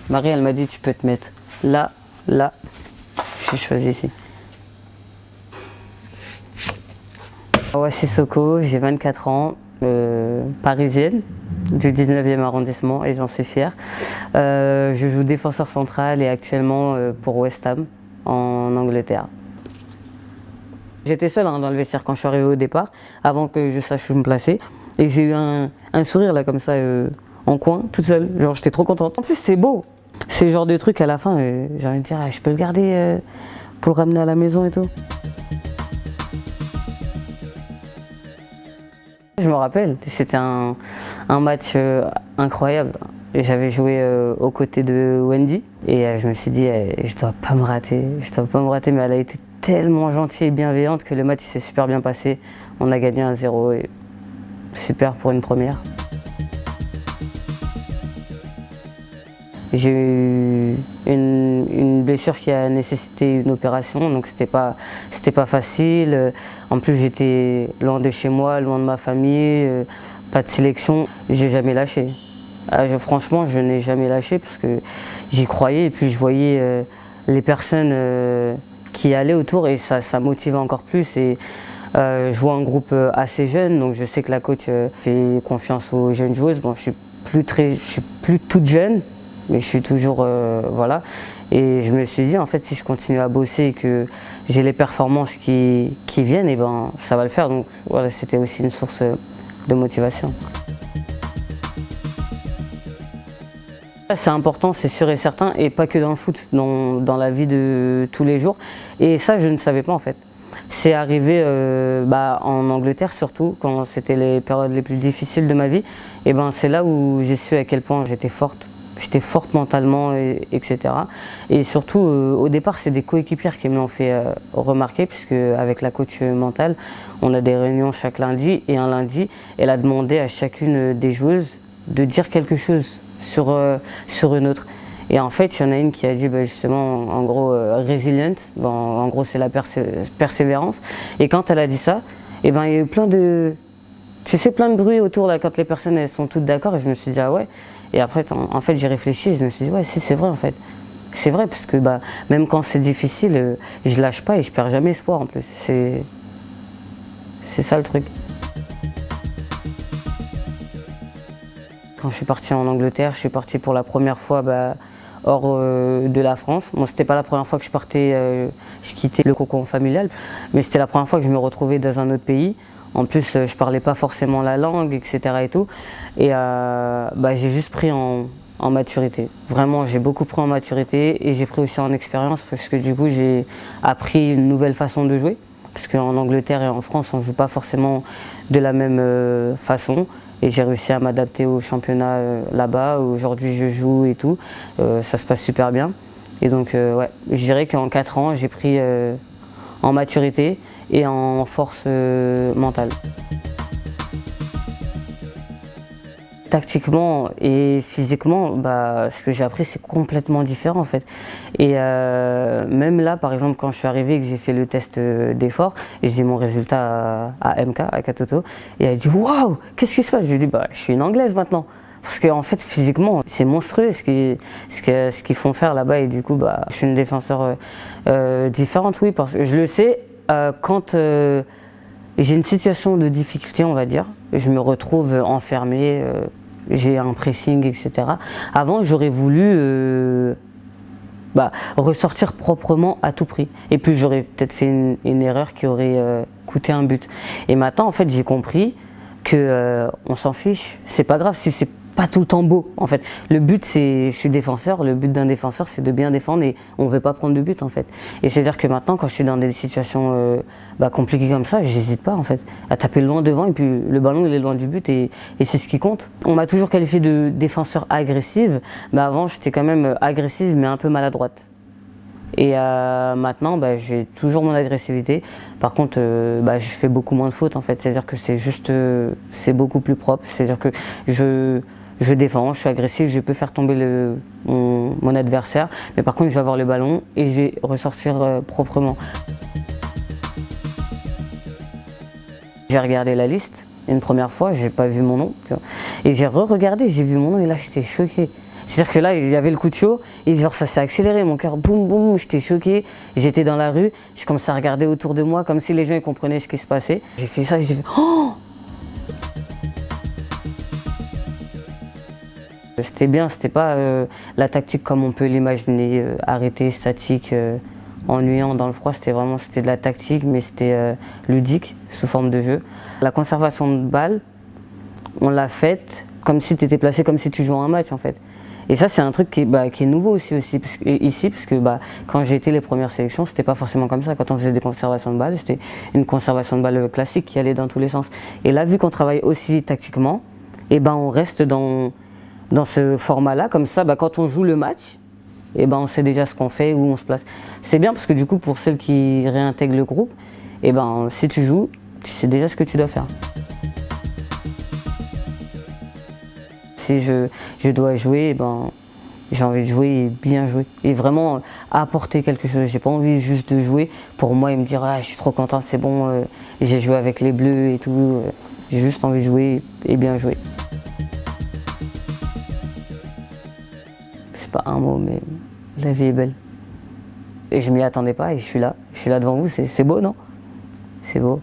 Marie, elle m'a dit, tu peux te mettre là, là. J'ai choisi ici. Ouais, Sissoko, j'ai 24 ans, parisienne, du 19e arrondissement et j'en suis fière. Je joue défenseur central et actuellement pour West Ham en Angleterre. J'étais seule dans le vestiaire quand je suis arrivée au départ, avant que je sache où me placer. Et j'ai eu un sourire là comme ça en coin, toute seule. Genre j'étais trop contente. En plus c'est beau. C'est le genre de truc à la fin, j'ai envie de dire, je peux le garder pour le ramener à la maison et tout. Je me rappelle, c'était un match incroyable. J'avais joué aux côtés de Wendy et je me suis dit, je dois pas me rater, mais elle a été tellement gentille et bienveillante que le match s'est super bien passé. On a gagné 1-0 et super pour une première. J'ai eu une blessure qui a nécessité une opération, donc c'était pas facile. En plus j'étais loin de chez moi, loin de ma famille, pas de sélection. J'ai jamais lâché. Franchement, je n'ai jamais lâché parce que j'y croyais et puis je voyais les personnes qui allaient autour et ça motivait encore plus. Et je vois un groupe assez jeune, donc je sais que la coach fait confiance aux jeunes joueuses. Bon, je suis plus toute jeune, mais je suis toujours voilà. Et je me suis dit en fait si je continue à bosser et que j'ai les performances qui viennent, et ben ça va le faire. Donc voilà, c'était aussi une source de motivation. C'est important, c'est sûr et certain, et pas que dans le foot, dans la vie de tous les jours. Et ça, je ne savais pas en fait. C'est arrivé en Angleterre surtout, quand c'était les périodes les plus difficiles de ma vie. Et ben c'est là où j'ai su à quel point j'étais forte. J'étais forte mentalement, etc. Et surtout, au départ, c'est des coéquipières qui me l'ont fait remarquer, puisque avec la coach mentale, on a des réunions chaque lundi. Et un lundi, elle a demandé à chacune des joueuses de dire quelque chose sur une autre. Et en fait, il y en a une qui a dit justement, en gros, resilient. Bon, en gros, c'est la persévérance. Et quand elle a dit ça, et ben, il y a eu plein de bruit autour là, quand les personnes elles sont toutes d'accord. Et je me suis dit, ah ouais. Et après, en fait, j'ai réfléchi et je me suis dit, ouais, si, c'est vrai en fait. C'est vrai, parce que même quand c'est difficile, je lâche pas et je perds jamais espoir en plus. C'est ça le truc. Quand je suis partie en Angleterre, je suis partie pour la première fois hors de la France. Bon, c'était pas la première fois que je partais, je quittais le cocon familial, mais c'était la première fois que je me retrouvais dans un autre pays. En plus, je parlais pas forcément la langue, etc. et tout. Et j'ai juste pris en maturité. Vraiment, j'ai beaucoup pris en maturité et j'ai pris aussi en expérience parce que du coup, j'ai appris une nouvelle façon de jouer. Parce qu'en Angleterre et en France, on joue pas forcément de la même façon. Et j'ai réussi à m'adapter au championnat là-bas. Aujourd'hui, je joue et tout. Ça se passe super bien. Et donc, ouais, je dirais qu'en 4 ans, j'ai pris en maturité et en force mentale. Tactiquement et physiquement, ce que j'ai appris c'est complètement différent en fait. Et même là, par exemple, quand je suis arrivée et que j'ai fait le test d'effort, j'ai dit mon résultat à MK, à Katoto, et elle a dit waouh, qu'est-ce qui se passe? Je lui ai dit je suis une anglaise maintenant. Parce qu'en fait, physiquement, c'est monstrueux ce qu'ils font faire là-bas. Et du coup, je suis une défenseur différente, oui, parce que je le sais, quand j'ai une situation de difficulté, on va dire, je me retrouve enfermée, j'ai un pressing, etc. Avant, j'aurais voulu ressortir proprement à tout prix. Et puis, j'aurais peut-être fait une erreur qui aurait coûté un but. Et maintenant, en fait, j'ai compris qu'on s'en fiche. C'est pas grave si c'est pas tout le temps beau. En fait, le but, je suis défenseur. Le but d'un défenseur, c'est de bien défendre et on ne veut pas prendre de but, en fait. Et c'est-à-dire que maintenant, quand je suis dans des situations compliquées comme ça, j'hésite pas, en fait, à taper loin devant et puis le ballon, il est loin du but et c'est ce qui compte. On m'a toujours qualifié de défenseur agressive, mais avant, j'étais quand même agressive, mais un peu maladroite. Et maintenant, j'ai toujours mon agressivité. Par contre, je fais beaucoup moins de fautes, en fait. C'est-à-dire que c'est beaucoup plus propre. C'est-à-dire que je défends, je suis agressif, je peux faire tomber mon adversaire. Mais par contre, je vais avoir le ballon et je vais ressortir proprement. J'ai regardé la liste une première fois, j'ai pas vu mon nom. Et j'ai re-regardé, j'ai vu mon nom et là, j'étais choquée. C'est-à-dire que là, il y avait le coup de chaud et genre ça s'est accéléré, mon cœur, boum, boum, j'étais choqué. J'étais dans la rue, je commençais à regarder autour de moi comme si les gens ils comprenaient ce qui se passait. J'ai fait ça, j'ai fait oh! C'était bien, c'était pas la tactique comme on peut l'imaginer, arrêté, statique, ennuyant dans le froid. C'était de la tactique, mais c'était ludique, sous forme de jeu. La conservation de balles, on l'a faite comme si tu étais placé, comme si tu jouais un match en fait. Et ça, c'est un truc qui est nouveau aussi parce que quand j'ai été les premières sélections, c'était pas forcément comme ça. Quand on faisait des conservations de balles, c'était une conservation de balles classique qui allait dans tous les sens. Et là, vu qu'on travaille aussi tactiquement, et on reste dans ce format-là. Comme ça, quand on joue le match, on sait déjà ce qu'on fait, où on se place. C'est bien parce que du coup, pour celles qui réintègrent le groupe, si tu joues, tu sais déjà ce que tu dois faire. Si je dois jouer, j'ai envie de jouer et bien jouer. Et vraiment apporter quelque chose. J'ai pas envie juste de jouer pour moi et me dire ah, je suis trop content, c'est bon, j'ai joué avec les Bleus et tout. J'ai juste envie de jouer et bien jouer. C'est pas un mot, mais la vie est belle. Et je m'y attendais pas et je suis là devant vous, c'est beau, non? C'est beau.